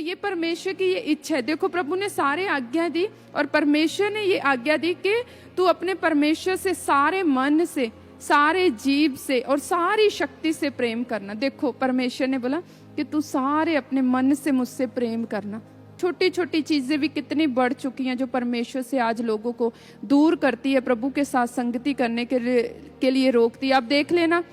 ये परमेश्वर की ये इच्छा है। देखो प्रभु ने सारे आज्ञा दी और परमेश्वर ने ये आज्ञा दी कि तू अपने परमेश्वर से सारे मन से, सारे जीव से और सारी शक्ति से प्रेम करना। देखो परमेश्वर ने बोला कि तू सारे अपने मन से मुझसे प्रेम करना। छोटी छोटी चीजें भी कितनी बढ़ चुकी हैं जो परमेश्वर से आज लोगों को दूर करती है, प्रभु के साथ संगति करने के लिए रोकती है। आप देख लेना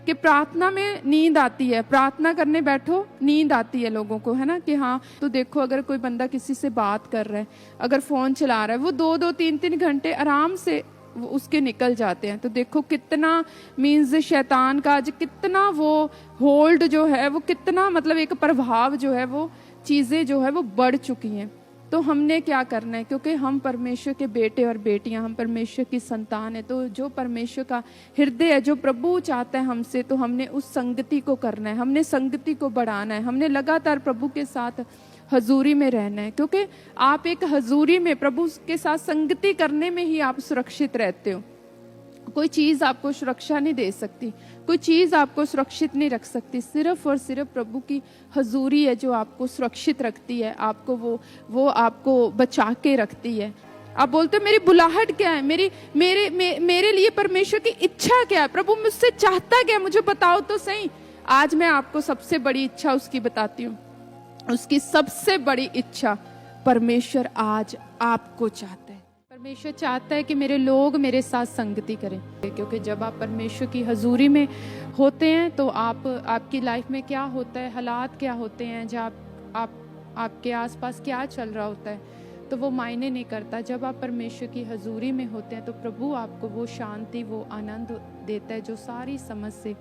कि प्रार्थना में नींद आती है, प्रार्थना करने बैठो नींद आती है लोगों को, है ना कि हाँ। तो देखो अगर कोई बंदा किसी से बात कर रहा है, अगर फोन चला रहा है, वो 2-2 3-3 घंटे आराम से उसके निकल जाते हैं। तो देखो कितना मीन्स शैतान का आज कितना वो होल्ड जो है, वो कितना मतलब एक प्रभाव जो है, वो चीजें जो है वो बढ़ चुकी हैं। तो हमने क्या करना है, क्योंकि हम परमेश्वर के बेटे और बेटियां, हम परमेश्वर की संतान है। तो जो परमेश्वर का हृदय है, जो प्रभु चाहता है हमसे, तो हमने उस संगति को करना है, हमने संगति को बढ़ाना है, हमने लगातार प्रभु के साथ हजूरी में रहना है। क्योंकि आप एक हजूरी में प्रभु के साथ संगति करने में ही आप सुरक्षित रहते हो। कोई चीज आपको सुरक्षा नहीं दे सकती, कोई चीज आपको सुरक्षित नहीं रख सकती। सिर्फ और सिर्फ प्रभु की हजूरी है जो आपको सुरक्षित रखती है, आपको वो आपको बचा के रखती है। आप बोलते हो मेरी बुलाहट क्या है, मेरे लिए परमेश्वर की इच्छा क्या है, प्रभु मुझसे चाहता क्या है, मुझे बताओ तो सही। आज मैं आपको सबसे बड़ी इच्छा उसकी बताती हूँ। उसकी सबसे बड़ी इच्छा परमेश्वर आज आपको चाहता है। परमेश्वर चाहता है कि मेरे लोग मेरे साथ संगति करें, क्योंकि जब आप परमेश्वर की हजूरी में होते हैं तो आपकी लाइफ में क्या होता है, हालात क्या होते हैं, जब आपके आसपास क्या चल रहा होता है, तो वो मायने नहीं करता। जब आप परमेश्वर की हजूरी में होते हैं तो प्रभु आपको वो शांति, वो आनंद देता है जो सारी समझ से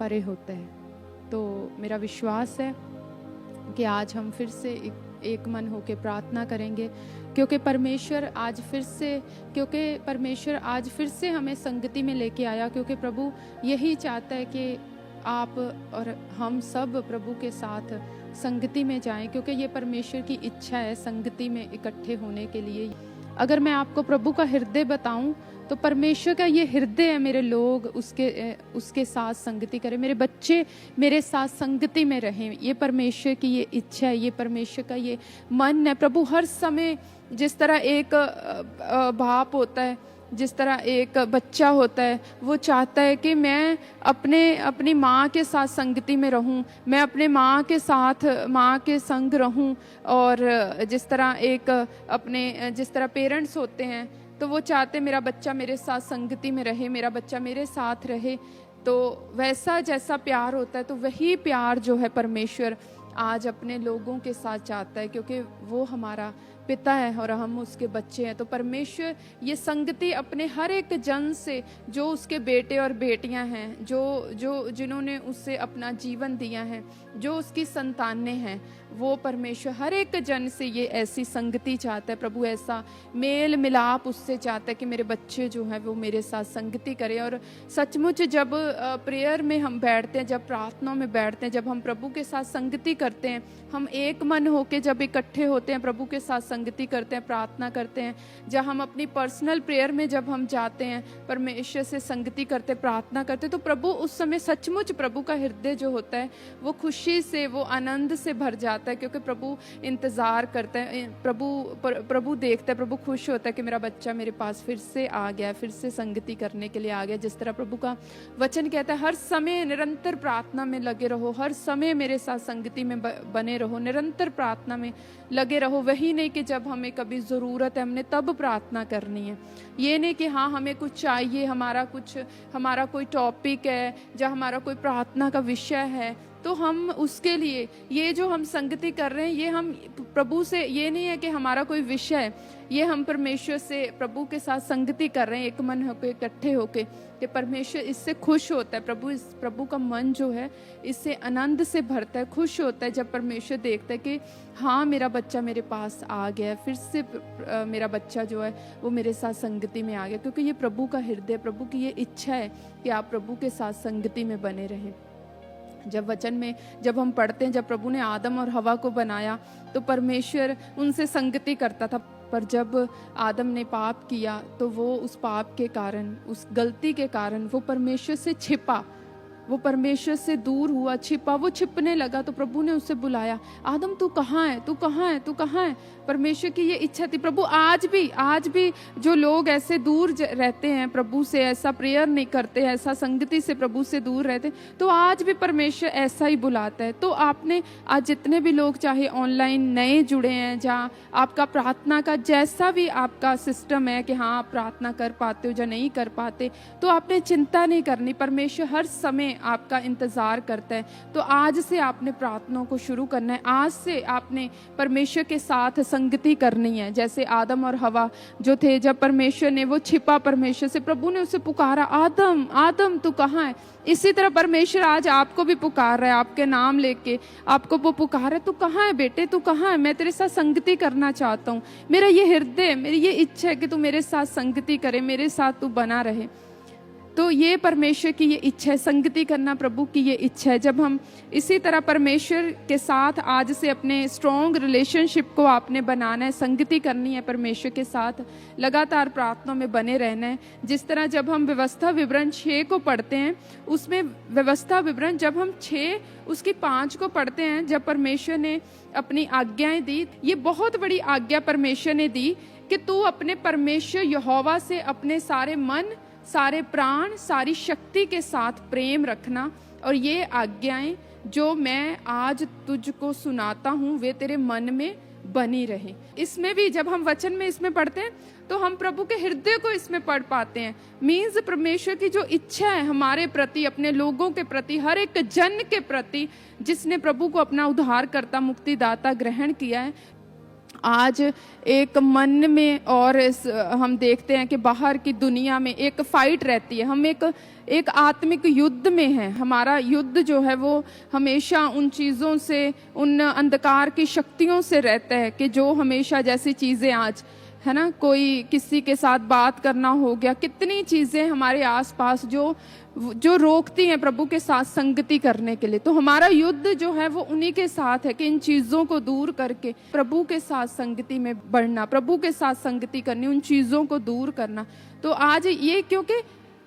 परे होता है। तो मेरा विश्वास है कि आज हम फिर से एक मन होकर प्रार्थना करेंगे, क्योंकि परमेश्वर आज फिर से हमें संगति में लेके आया, क्योंकि प्रभु यही चाहता है कि आप और हम सब प्रभु के साथ संगति में जाएं, क्योंकि ये परमेश्वर की इच्छा है संगति में इकट्ठे होने के लिए। अगर मैं आपको प्रभु का हृदय बताऊं तो परमेश्वर का ये हृदय है, मेरे लोग उसके साथ संगति करें, मेरे बच्चे मेरे साथ संगति में रहें। ये परमेश्वर की ये इच्छा है, ये परमेश्वर का ये मन है। प्रभु हर समय जिस तरह एक बाप होता है, जिस तरह एक बच्चा होता है, वो चाहता है कि मैं अपनी माँ के साथ संगति में रहूं, मैं अपने माँ के संग रहूं। और जिस तरह पेरेंट्स होते हैं तो वो चाहते मेरा बच्चा मेरे साथ संगति में रहे, मेरा बच्चा मेरे साथ रहे। तो वैसा जैसा प्यार होता है, तो वही प्यार जो है परमेश्वर आज अपने लोगों के साथ चाहता है, क्योंकि वो हमारा पिता है और हम उसके बच्चे हैं। तो परमेश्वर ये संगति अपने हर एक जन से, जो उसके बेटे और बेटियां हैं, जिन्होंने उससे अपना जीवन दिया है, जो उसकी संतानें हैं, वो परमेश्वर हर एक जन से ये ऐसी संगति चाहता है। प्रभु ऐसा मेल मिलाप उससे चाहता है कि मेरे बच्चे जो हैं वो मेरे साथ संगति करें। और सचमुच जब प्रेयर में हम बैठते हैं, जब प्रार्थना में बैठते हैं, जब हम प्रभु के साथ संगति करते हैं, हम एक मन होके जब इकट्ठे होते हैं, प्रभु के साथ संगति करते हैं, प्रार्थना करते हैं, जब हम अपनी पर्सनल प्रेयर में जब हम जाते हैं, परमेश्वर से संगति करते, प्रार्थना करते, तो प्रभु उस समय सचमुच प्रभु का हृदय जो होता है वो खुशी से, वो आनंद से भर जाता है, क्योंकि प्रभु इंतजार करता है, प्रभु देखता है, प्रभु खुश होता है कि मेरा बच्चा मेरे पास फिर से आ गया, फिर से संगति करने के लिए आ गया। जिस तरह प्रभु का वचन कहता है, हर समय निरंतर प्रार्थना में लगे रहो, हर समय मेरे साथ संगति में बने रहो, निरंतर प्रार्थना में लगे रहो। वही नहीं कि जब हमें कभी ज़रूरत है हमने तब प्रार्थना करनी है। ये नहीं कि हाँ हमें कुछ चाहिए, हमारा कोई टॉपिक है या हमारा कोई प्रार्थना का विषय है, तो हम उसके लिए ये जो हम संगति कर रहे हैं, ये हम प्रभु से, ये नहीं है कि हमारा कोई विषय है, ये हम परमेश्वर से, प्रभु के साथ संगति कर रहे हैं एक मन होकर, इकट्ठे होकर, कि परमेश्वर इससे खुश होता है। प्रभु का मन जो है इससे आनंद से भरता है, खुश होता है जब परमेश्वर देखता है कि हाँ मेरा बच्चा मेरे पास आ गया, फिर से मेरा बच्चा जो है वो मेरे साथ संगति में आ गया। क्योंकि ये प्रभु का हृदय, प्रभु की ये इच्छा है कि आप प्रभु के साथ संगति में बने रहें। जब वचन में जब हम पढ़ते हैं, जब प्रभु ने आदम और हवा को बनाया तो परमेश्वर उनसे संगति करता था, पर जब आदम ने पाप किया तो वो उस पाप के कारण, उस गलती के कारण वो परमेश्वर से छिपा, वो परमेश्वर से दूर हुआ, छिपा, वो छिपने लगा। तो प्रभु ने उसे बुलाया, आदम तू कहाँ है, तू कहाँ है, तू कहाँ है। परमेश्वर की ये इच्छा थी। प्रभु आज भी जो लोग ऐसे दूर रहते हैं प्रभु से, ऐसा प्रेयर नहीं करते, ऐसा संगति से प्रभु से दूर रहते, तो आज भी परमेश्वर ऐसा ही बुलाता है। तो आपने आज जितने भी लोग चाहे ऑनलाइन नए जुड़े हैं, जहाँ आपका प्रार्थना का जैसा भी आपका सिस्टम है कि हाँ आप प्रार्थना कर पाते हो या नहीं कर पाते, तो आपने चिंता नहीं करनी, परमेश्वर हर समय आपका इंतजार करता है। तो आज से आपने प्रार्थनाओं को शुरू करना है, आज से आपने परमेश्वर के साथ संगति करनी है। जैसे आदम और हवा जो थे, जब परमेश्वर ने, वो छिपा परमेश्वर से, प्रभु ने उसे पुकारा, आदम आदम तू कहाँ है। इसी तरह परमेश्वर आज आपको भी पुकार रहा है, आपके नाम लेके आपको वो पुकार रहा है, तू कहाँ है बेटे, तू कहाँ है, मैं तेरे साथ संगति करना चाहता हूँ। मेरा ये हृदय, मेरी ये इच्छा है कि तू मेरे साथ संगति करे, मेरे साथ तू बना रहे। तो ये परमेश्वर की ये इच्छा है, संगति करना प्रभु की ये इच्छा है। जब हम इसी तरह परमेश्वर के साथ आज से अपने स्ट्रॉन्ग रिलेशनशिप को आपने बनाना है, संगति करनी है परमेश्वर के साथ, लगातार प्रार्थना में बने रहना है। जिस तरह जब हम व्यवस्था विवरण 6 को पढ़ते हैं, उसमें व्यवस्था विवरण जब हम 6 उसकी 5 को पढ़ते हैं, जब परमेश्वर ने अपनी आज्ञाएं दी, ये बहुत बड़ी आज्ञा परमेश्वर ने दी कि तू अपने परमेश्वर यहोवा से अपने सारे मन, सारे प्राण, सारी शक्ति के साथ प्रेम रखना, और ये आज्ञाएं जो मैं आज तुझको सुनाता हूँ वे तेरे मन में बनी रहे। इसमें भी जब हम वचन में इसमें पढ़ते हैं तो हम प्रभु के हृदय को इसमें पढ़ पाते हैं। मीन्स परमेश्वर की जो इच्छा है हमारे प्रति, अपने लोगों के प्रति, हर एक जन के प्रति जिसने प्रभु को अपना उद्धारकर्ता मुक्तिदाता ग्रहण किया है, आज एक मन में, और हम देखते हैं कि बाहर की दुनिया में एक फाइट रहती है। हम एक आत्मिक युद्ध में हैं। हमारा युद्ध जो है वो हमेशा उन चीज़ों से, उन अंधकार की शक्तियों से रहता है कि जो हमेशा, जैसी चीज़ें आज है ना, कोई किसी के साथ बात करना हो गया, कितनी चीज़ें हमारे आसपास जो रोकती हैं प्रभु के साथ संगति करने के लिए। तो हमारा युद्ध जो है वो उन्हीं के साथ है कि इन चीज़ों को दूर करके प्रभु के साथ संगति में बढ़ना, प्रभु के साथ संगति करनी, उन चीज़ों को दूर करना। तो आज ये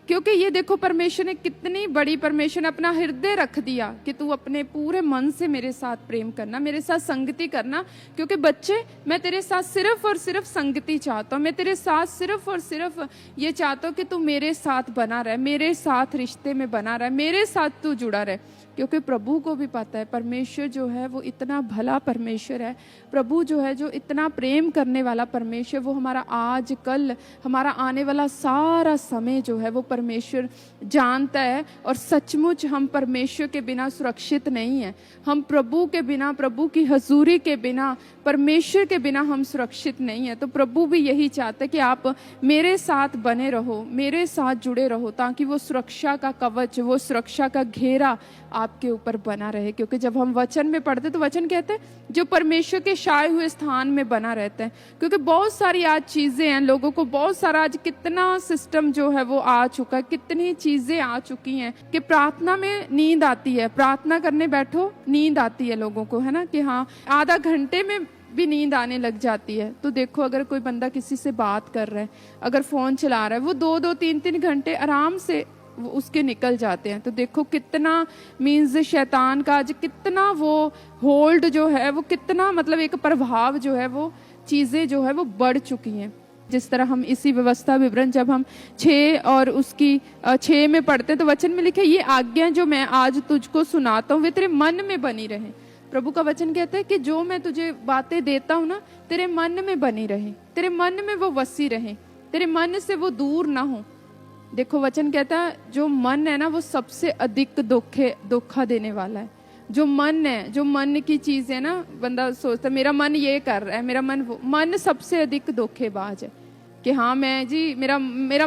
क्योंकि ये देखो परमेश्वर ने कितनी बड़ी, परमेश्वर ने अपना हृदय रख दिया कि तू अपने पूरे मन से मेरे साथ प्रेम करना, मेरे साथ संगति करना। क्योंकि बच्चे, मैं तेरे साथ सिर्फ और सिर्फ संगति चाहता हूँ, मैं तेरे साथ सिर्फ और सिर्फ ये चाहता हूँ कि तू मेरे साथ बना रहे, मेरे साथ रिश्ते में बना रहे, मेरे साथ तू जुड़ा रहे। क्योंकि प्रभु को भी पता है परमेश्वर जो है वो इतना भला परमेश्वर है, प्रभु जो है जो इतना प्रेम करने वाला परमेश्वर, वो हमारा आज कल, हमारा आने वाला सारा समय जो है वो परमेश्वर जानता है। और सचमुच हम परमेश्वर के बिना सुरक्षित नहीं हैं। हम प्रभु के बिना, प्रभु की हजूरी के बिना, परमेश्वर के बिना हम सुरक्षित नहीं हैं। तो प्रभु भी यही चाहते हैं कि आप मेरे साथ बने रहो, मेरे साथ जुड़े रहो, ताकि वो सुरक्षा का कवच, वो सुरक्षा का घेरा आपके ऊपर बना रहे। क्योंकि जब हम वचन में पढ़ते तो वचन कहते हैं जो परमेश्वर के छाए हुए स्थान में बना रहता है। क्योंकि बहुत सारी आज चीज़ें हैं, लोगों को बहुत सारा आज कितना सिस्टम जो है वो आ चुका है, कितनी चीज़ें आ चुकी हैं कि प्रार्थना में नींद आती है, प्रार्थना करने बैठो नींद आती है लोगों को, है ना, कि हाँ आधा घंटे में भी नींद आने लग जाती है। तो देखो अगर कोई बंदा किसी से बात कर रहा है, अगर फ़ोन चला रहा है, वो 2-2, 3-3 घंटे आराम से वो उसके निकल जाते हैं। तो देखो कितना मीन्स शैतान का आज कितना वो होल्ड जो है वो, कितना मतलब एक प्रभाव जो है वो, चीज़ें जो है वो बढ़ चुकी हैं। जिस तरह हम इसी व्यवस्था विवरण जब हम 6 और उसकी 6 में पढ़ते हैं तो वचन में लिखे, ये आज्ञा जो मैं आज तुझको सुनाता हूँ वे तेरे मन में बनी रहे। प्रभु का वचन कहता है कि जो मैं तुझे बातें देता हूँ ना, तेरे मन में बनी रहे, तेरे मन में वो वसी रहे, तेरे मन से वो दूर ना हो। देखो वचन कहता है जो मन है ना वो सबसे अधिक धोखा देने वाला है। जो मन है, जो मन की चीज है ना, बंदा सोचता मेरा मन ये कर रहा है, मेरा मन वो, मन सबसे अधिक धोखेबाज है कि हाँ मैं जी मेरा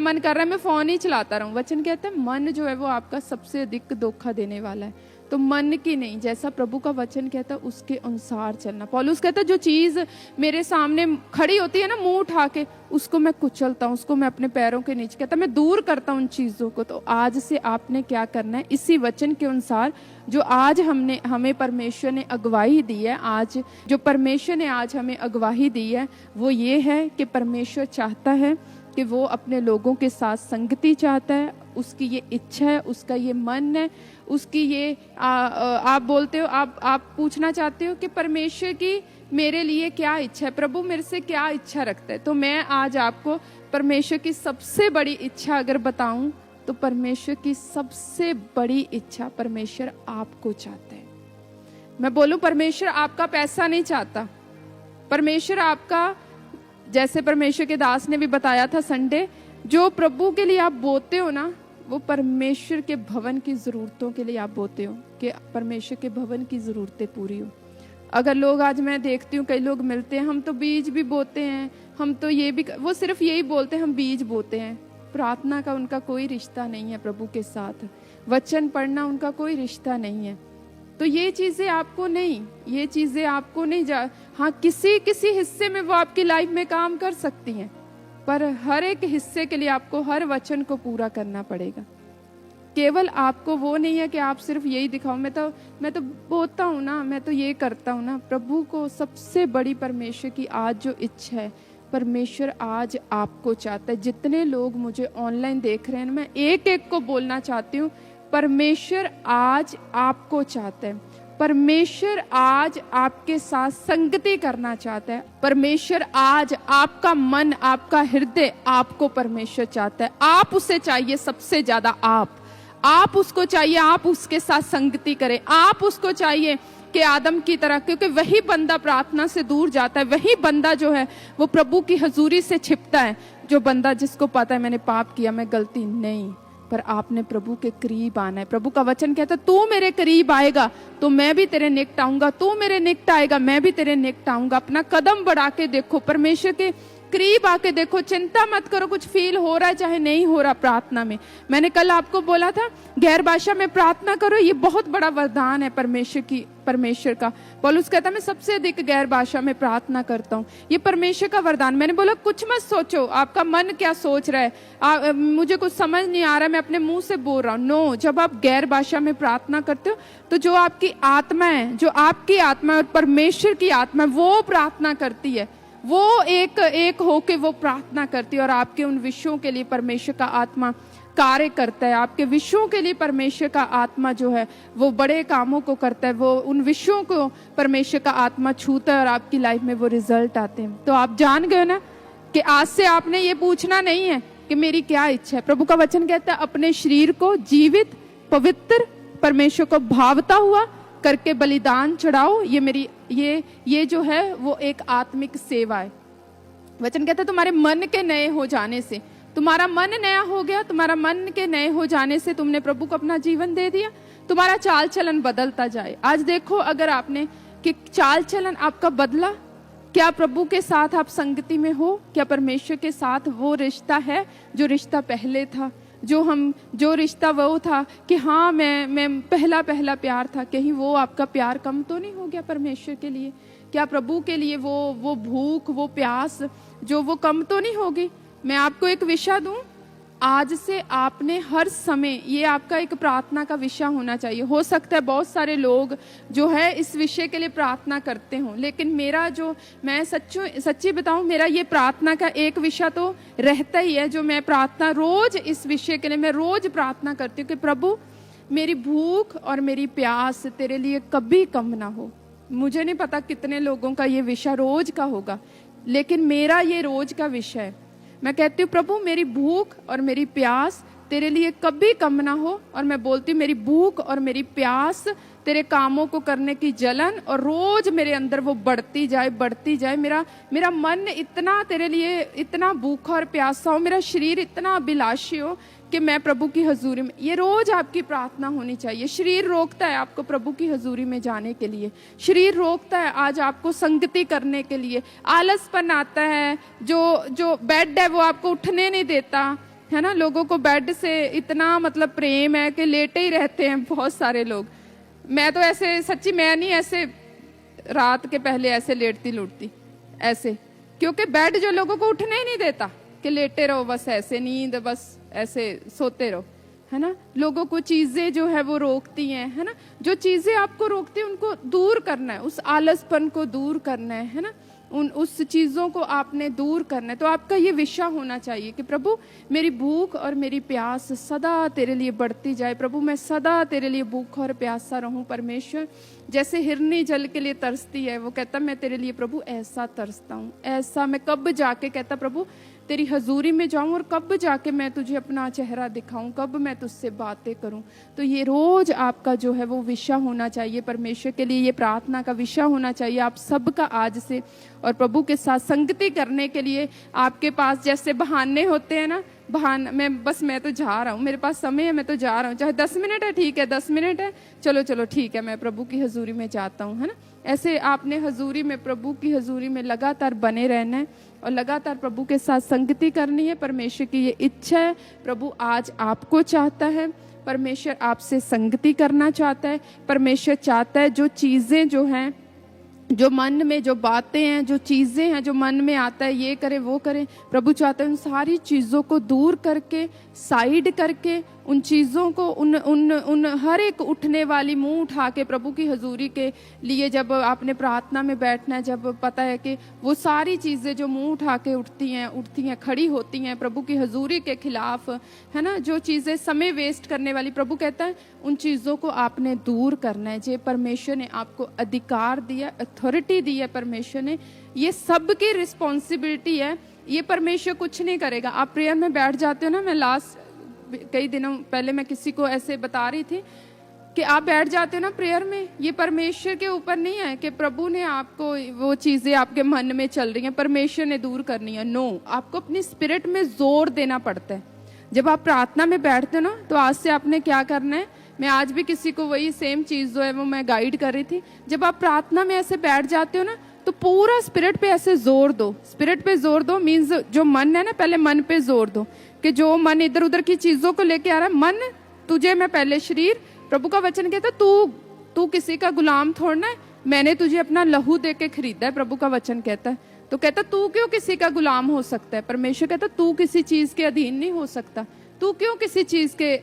मन कर रहा है मैं फोन ही चलाता रहूं। वचन कहता है मन जो है वो आपका सबसे अधिक धोखा देने वाला है। तो मन की नहीं, जैसा प्रभु का वचन कहता है उसके अनुसार चलना। पौलुस कहता है जो चीज मेरे सामने खड़ी होती है ना मुंह उठा के, उसको मैं कुचलता हूँ, उसको मैं अपने पैरों के नीचे, कहता मैं दूर करता हूँ उन चीजों को। तो आज से आपने क्या करना है, इसी वचन के अनुसार जो आज हमें परमेश्वर ने अगुवाई दी है, आज जो परमेश्वर ने आज हमें अगुवाई दी है वो ये है कि परमेश्वर चाहता है कि वो अपने लोगों के साथ संगति चाहता है, उसकी ये इच्छा है, उसका ये मन है, उसकी ये आप बोलते हो, आप पूछना चाहते हो कि परमेश्वर की मेरे लिए क्या इच्छा है, प्रभु मेरे से क्या इच्छा रखता है। तो मैं आज आपको परमेश्वर की सबसे बड़ी इच्छा अगर बताऊं तो परमेश्वर की सबसे बड़ी इच्छा, परमेश्वर आपको चाहता है। मैं बोलूं, परमेश्वर आपका पैसा नहीं चाहता, परमेश्वर आपका, जैसे परमेश्वर के दास ने भी बताया था संडे, जो प्रभु के लिए आप बोते हो ना, वो परमेश्वर के भवन की जरूरतों के लिए आप बोते हो, कि परमेश्वर के भवन की जरूरतें पूरी हो। अगर लोग, आज मैं देखती हूँ कई लोग मिलते हैं, हम तो बीज भी बोते हैं, हम तो ये भी, वो सिर्फ यही बोलते हैं हम बीज बोते हैं, प्रार्थना का उनका कोई रिश्ता नहीं है प्रभु के साथ, वचन पढ़ना उनका कोई रिश्ता नहीं है। तो ये चीजें आपको नहीं हाँ, किसी किसी हिस्से में वो आपकी लाइफ में काम कर सकती हैं, पर हर एक हिस्से के लिए आपको हर वचन को पूरा करना पड़ेगा। केवल आपको वो नहीं है कि आप सिर्फ यही दिखाओ, मैं तो बोलता हूँ ना, मैं तो ये करता हूँ ना। प्रभु को सबसे बड़ी परमेश्वर की आज जो इच्छा है, परमेश्वर आज आपको चाहता है। जितने लोग मुझे ऑनलाइन देख रहे हैं, मैं एक एक को बोलना चाहती हूँ, परमेश्वर आज आपको चाहता है, परमेश्वर आज आपके साथ संगति करना चाहता है, परमेश्वर आज आपका मन, आपका हृदय आपको परमेश्वर चाहता है। आप उसे चाहिए सबसे ज्यादा, आप उसको चाहिए, आप उसके साथ संगति करें, आप उसको चाहिए कि आदम की तरह, क्योंकि वही बंदा प्रार्थना से दूर जाता है, वही बंदा जो है वो प्रभु की हजूरी से छिपता है। जो बंदा जिसको पता है मैंने पाप किया, मैं गलती नहीं, पर आपने प्रभु के करीब आना है। प्रभु का वचन कहता है, तू मेरे करीब आएगा तो मैं भी तेरे निकट आऊंगा, तू मेरे निकट आएगा मैं भी तेरे निकट आऊंगा। अपना कदम बढ़ा के देखो, परमेश्वर के करीब आके देखो, चिंता मत करो कुछ फील हो रहा है चाहे नहीं हो रहा प्रार्थना में। मैंने कल आपको बोला था गैर भाषा में प्रार्थना करो, ये बहुत बड़ा वरदान है परमेश्वर का। पौलुस कहता है मैं सबसे अधिक गैर भाषा में प्रार्थना करता हूँ, ये परमेश्वर का वरदान। मैंने बोला कुछ मत सोचो आपका मन क्या सोच रहा है, मुझे कुछ समझ नहीं आ रहा है, मैं अपने मुंह से बोल रहा हूँ। नो, जब आप गैर भाषा में प्रार्थना करते हो तो जो आपकी आत्मा है, जो आपकी आत्मा और परमेश्वर की आत्मा, वो प्रार्थना करती है, वो एक होके वो प्रार्थना करती है, और आपके उन विषयों के लिए परमेश्वर का आत्मा कार्य करता है। आपके विषयों के लिए परमेश्वर का आत्मा जो है वो बड़े कामों को करता है, वो उन विषयों को परमेश्वर का आत्मा छूता है और आपकी लाइफ में वो रिजल्ट आते हैं। तो आप जान गए ना कि आज से आपने ये पूछना नहीं है कि मेरी क्या इच्छा है। प्रभु का वचन कहता है अपने शरीर को जीवित, पवित्र, परमेश्वर को भावता हुआ करके बलिदान चढ़ाओ। ये मेरी ये जो है वो एक आत्मिक सेवा है। वचन कहता है तुम्हारे मन के नए हो जाने से, तुम्हारा मन नया हो गया, तुम्हारा मन के नए हो जाने से तुमने प्रभु को अपना जीवन दे दिया, तुम्हारा चाल चलन बदलता जाए। आज देखो अगर आपने कि चाल चलन आपका बदला, क्या प्रभु के साथ आप संगति में हो, क्या परमेश्वर के साथ वो रिश्ता है जो रिश्ता पहले था, जो रिश्ता वो था कि हाँ मैं पहला प्यार था, कहीं वो आपका प्यार कम तो नहीं हो गया परमेश्वर के लिए? क्या प्रभु के लिए वो भूख, वो प्यास जो वो कम तो नहीं होगी? मैं आपको एक विषय दूं, आज से आपने हर समय, ये आपका एक प्रार्थना का विषय होना चाहिए। हो सकता है बहुत सारे लोग जो है इस विषय के लिए प्रार्थना करते हों, लेकिन मेरा जो, मैं सच्ची बताऊं, मेरा ये प्रार्थना का एक विषय तो रहता ही है, जो मैं प्रार्थना रोज इस विषय के लिए मैं रोज प्रार्थना करती हूँ कि प्रभु मेरी भूख और मेरी प्यास तेरे लिए कभी कम ना हो। मुझे नहीं पता कितने लोगों का ये विषय रोज का होगा, लेकिन मेरा ये रोज का विषय है। मैं कहती हूँ प्रभु मेरी भूख और मेरी प्यास तेरे लिए कभी कम ना हो, और मैं बोलती हूँ मेरी भूख और मेरी प्यास तेरे कामों को करने की जलन और रोज मेरे अंदर वो बढ़ती जाए। मेरा मन इतना तेरे लिए इतना भूखा और प्यासा हो, मेरा शरीर इतना अभिलाषी हो कि मैं प्रभु की हजूरी में, ये रोज आपकी प्रार्थना होनी चाहिए। शरीर रोकता है आपको प्रभु की हजूरी में जाने के लिए, शरीर रोकता है आज आपको संगति करने के लिए, आलसपन आता है, जो बेड है वो आपको उठने नहीं देता है ना। लोगों को बेड से इतना मतलब प्रेम है कि लेटे ही रहते हैं बहुत सारे लोग। मैं तो ऐसे सच्ची, मैं नहीं ऐसे रात के पहले ऐसे लेटती लूटती ऐसे, क्योंकि बेड जो लोगों को उठने ही नहीं देता कि लेटे रहो बस ऐसे, नींद बस ऐसे सोते रहो, है ना। लोगों को चीजें जो है वो रोकती हैं, है ना। जो चीजें आपको रोकती हैं उनको दूर करना है, उस आलसपन को दूर करना है ना। उस चीज़ों को आपने दूर करना है। तो आपका ये विषय होना चाहिए कि प्रभु मेरी भूख और मेरी प्यास सदा तेरे लिए बढ़ती जाए। प्रभु मैं सदा तेरे लिए भूख और प्यासा रहूं। परमेश्वर जैसे हिरनी जल के लिए तरसती है, वो कहता मैं तेरे लिए प्रभु ऐसा तरसता हूँ, ऐसा मैं कब जाके कहता प्रभु तेरी हजूरी में जाऊं और कब जाके मैं तुझे अपना चेहरा दिखाऊं, कब मैं तुझसे बातें करूं। तो ये रोज आपका जो है वो विषय होना चाहिए परमेश्वर के लिए, ये प्रार्थना का विषय होना चाहिए आप सबका आज से। और प्रभु के साथ संगति करने के लिए आपके पास जैसे बहाने होते हैं ना, बहाना मैं तो जा रहा हूँ, मेरे पास समय है, मैं तो जा रहा हूँ, चाहे 10 मिनट है ठीक है, 10 मिनट है, चलो ठीक है, मैं प्रभु की हजूरी में जाता हूँ, है ना। ऐसे आपने हजूरी में, प्रभु की हजूरी में लगातार बने रहना है और लगातार प्रभु के साथ संगति करनी है। परमेश्वर की ये इच्छा है, प्रभु आज आपको चाहता है, परमेश्वर आपसे संगति करना चाहता है। परमेश्वर चाहता है जो चीज़ें जो हैं, जो मन में जो बातें हैं, जो चीज़ें हैं, जो मन में आता है ये करें वो करें, प्रभु चाहते हैं उन सारी चीज़ों को दूर करके, साइड करके, उन चीज़ों को उन हर एक उठने वाली मुंह उठा के प्रभु की हजूरी के लिए जब आपने प्रार्थना में बैठना है, जब पता है कि वो सारी चीज़ें जो मुंह उठा के उठती हैं, खड़ी होती हैं प्रभु की हजूरी के खिलाफ, है ना, जो चीज़ें समय वेस्ट करने वाली, प्रभु कहता है उन चीज़ों को आपने दूर करना है। जे परमेश्वर ने आपको अधिकार दिया, अथॉरिटी दी है परमेश्वर ने, ये सबकी रिस्पॉन्सिबिलिटी है, ये परमेश्वर कुछ नहीं करेगा। आप प्रेयर में बैठ जाते हो ना, मैं लास्ट कई दिनों पहले मैं किसी को ऐसे बता रही थी कि आप बैठ जाते हो ना प्रेयर में, ये परमेश्वर के ऊपर नहीं है कि प्रभु ने आपको वो चीज़ें आपके मन में चल रही हैं परमेश्वर ने दूर करनी है। नो, आपको अपनी स्पिरिट में जोर देना पड़ता है। जब आप प्रार्थना में बैठते हो ना, तो आज से आपने क्या करना है, मैं आज भी किसी को वही सेम चीज़ जो है वो मैं गाइड कर रही थी। जब आप प्रार्थना में ऐसे बैठ जाते हो ना, तो पूरा स्पिरिट पे ऐसे जोर दो, स्पिरिट पे जोर दो, मीन्स जो मन है ना, पहले मन पे जोर दो कि जो मन इधर उधर की चीजों को लेके आ रहा है, मन तुझे मैं पहले शरीर, प्रभु का वचन कहता है तू किसी का गुलाम थोड़ना है, मैंने तुझे अपना लहू दे के खरीदा है, प्रभु का वचन कहता है। तो कहता तू क्यों किसी का गुलाम हो सकता है, परमेश्वर कहता तू किसी चीज के अधीन नहीं हो सकता, तू क्यों किसी चीज के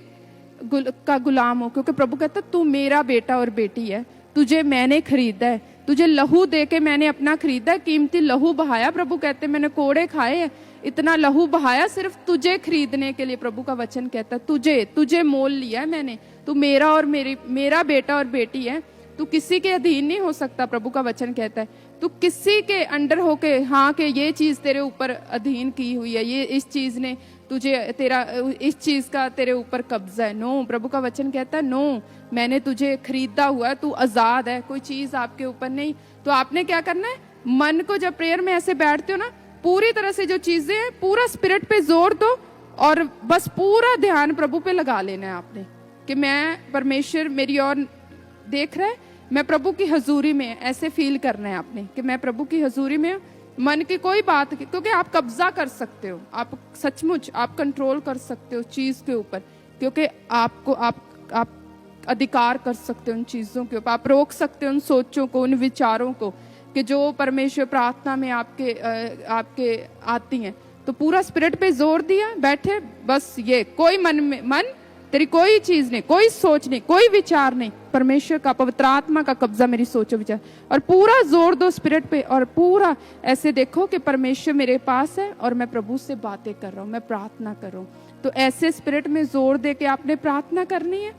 का गुलाम हो, क्योंकि प्रभु कहता तू मेरा बेटा और बेटी है, तुझे मैंने खरीदा है, तुझे लहू दे के मैंने अपना खरीदा है, कीमती लहू बहाया। प्रभु कहते मैंने कोड़े खाए हैं, इतना लहू बहाया सिर्फ तुझे खरीदने के लिए। प्रभु का वचन कहता तुझे मोल लिया है मैंने, तू मेरा और मेरा बेटा और बेटी है, तू किसी के अधीन नहीं हो सकता। प्रभु का वचन कहता है तू किसी के अंडर होके, हाँ कि ये चीज तेरे ऊपर अधीन की हुई है, ये इस चीज ने तुझे, तेरा इस चीज का तेरे ऊपर कब्जा है। नो, प्रभु का वचन कहता है नो, मैंने तुझे खरीदा हुआ है, तू आजाद है, कोई चीज आपके ऊपर नहीं। तो आपने क्या करना है, मन को जब प्रेयर में ऐसे बैठते हो ना, पूरी तरह से जो चीजें हैं पूरा स्पिरिट पे जोर दो और बस पूरा ध्यान प्रभु पे लगा लेना है आपने कि मैं, परमेश्वर मेरी ओर देख रहा है, मैं प्रभु की हजूरी में, ऐसे फील करना है आपने कि मैं प्रभु की हजूरी में। मन की कोई बात, क्योंकि आप कब्जा कर सकते हो, आप सचमुच आप कंट्रोल कर सकते हो चीज के ऊपर, क्योंकि आपको आप अधिकार कर सकते हो उन चीजों के ऊपर, आप रोक सकते हो उन सोचों को, उन विचारों को कि जो परमेश्वर प्रार्थना में आपके आती हैं। तो पूरा स्पिरिट पे जोर दिया, बैठे बस, ये कोई मन तेरी कोई चीज नहीं, कोई सोच नहीं, कोई विचार नहीं, परमेश्वर का, पवित्र आत्मा का कब्जा मेरी सोचो विचार, और पूरा जोर दो स्पिरिट पे और पूरा ऐसे देखो कि परमेश्वर मेरे पास है और मैं प्रभु से बातें कर रहा हूँ, मैं प्रार्थना कर रहा हूँ। तो ऐसे स्पिरिट में जोर दे के आपने प्रार्थना करनी है।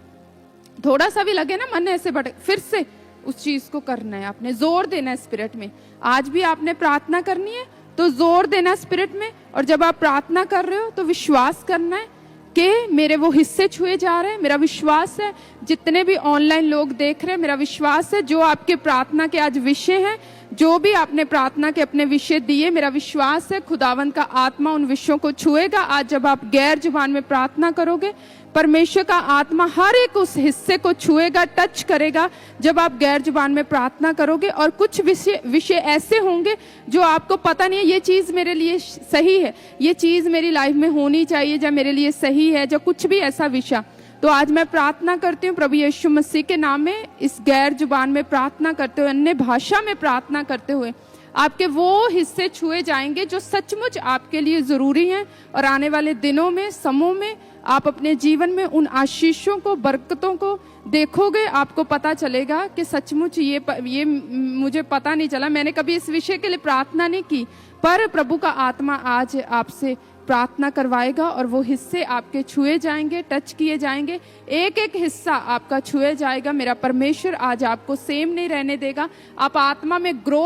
थोड़ा सा भी लगे ना मन ऐसे बढ़े, फिर से उस चीज को करना है, आपने जोर देना है स्पिरिट में। आज भी आपने प्रार्थना करनी है तो जोर देना स्पिरिट में, और जब आप प्रार्थना कर रहे हो तो विश्वास करना है कि मेरे वो हिस्से छुए जा रहे हैं। मेरा विश्वास है, जितने भी ऑनलाइन लोग देख रहे हैं, मेरा विश्वास है जो आपके प्रार्थना के आज विषय हैं, जो भी आपने प्रार्थना के अपने विषय दिए, मेरा विश्वास है खुदावंद का आत्मा उन विषयों को छुएगा। आज जब आप गैर जुबान में प्रार्थना करोगे, परमेश्वर का आत्मा हर एक उस हिस्से को छुएगा, टच करेगा जब आप गैर जुबान में प्रार्थना करोगे। और कुछ विषय ऐसे होंगे जो आपको पता नहीं है ये चीज मेरे लिए सही है, ये चीज मेरी लाइफ में होनी चाहिए, जो मेरे लिए सही है, जो कुछ भी ऐसा विषय। तो आज मैं प्रार्थना करती हूँ प्रभु यीशु मसीह के नाम में, इस गैर जुबान में प्रार्थना करते हुए, अन्य भाषा में प्रार्थना करते हुए, आपके वो हिस्से छुए जाएंगे जो सचमुच आपके लिए ज़रूरी हैं, और आने वाले दिनों में, समयों में आप अपने जीवन में उन आशीषों को, बरकतों को देखोगे। आपको पता चलेगा कि सचमुच ये मुझे पता नहीं चला, मैंने कभी इस विषय के लिए प्रार्थना नहीं की, पर प्रभु का आत्मा आज आपसे प्रार्थना करवाएगा और वो हिस्से आपके छुए जाएंगे, टच किए जाएंगे, एक एक हिस्सा आपका छुए जाएगा। मेरा परमेश्वर आज आपको सेम नहीं रहने देगा। आप आत्मा में ग्रो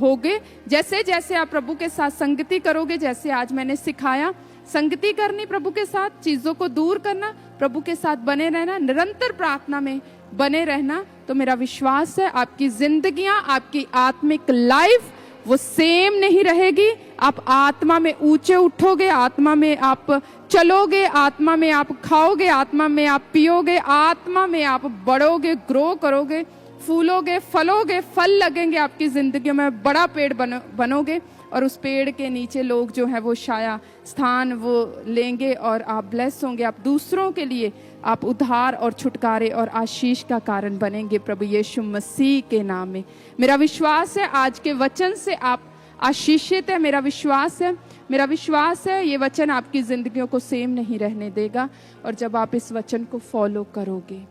होगे जैसे जैसे आप प्रभु के साथ संगति करोगे। जैसे आज मैंने सिखाया, संगति करनी प्रभु के साथ, चीजों को दूर करना, प्रभु के साथ बने रहना, निरंतर प्रार्थना में बने रहना, तो मेरा विश्वास है आपकी जिंदगियां, आपकी आत्मिक लाइफ वो सेम नहीं रहेगी। आप आत्मा में ऊंचे उठोगे, आत्मा में आप चलोगे, आत्मा में आप खाओगे, आत्मा में आप पियोगे, आत्मा में आप बढ़ोगे, ग्रो करोगे, फूलोगे, फलोगे, फल लगेंगे आपकी जिंदगी में, बड़ा पेड़ बनोगे, और उस पेड़ के नीचे लोग जो है वो छाया स्थान वो लेंगे और आप ब्लेस होंगे। आप दूसरों के लिए आप उद्धार और छुटकारे और आशीष का कारण बनेंगे प्रभु यीशु मसीह के नाम में। मेरा विश्वास है आज के वचन से आप आशीषित है। मेरा विश्वास है ये वचन आपकी जिंदगियों को सेम नहीं रहने देगा, और जब आप इस वचन को फॉलो करोगे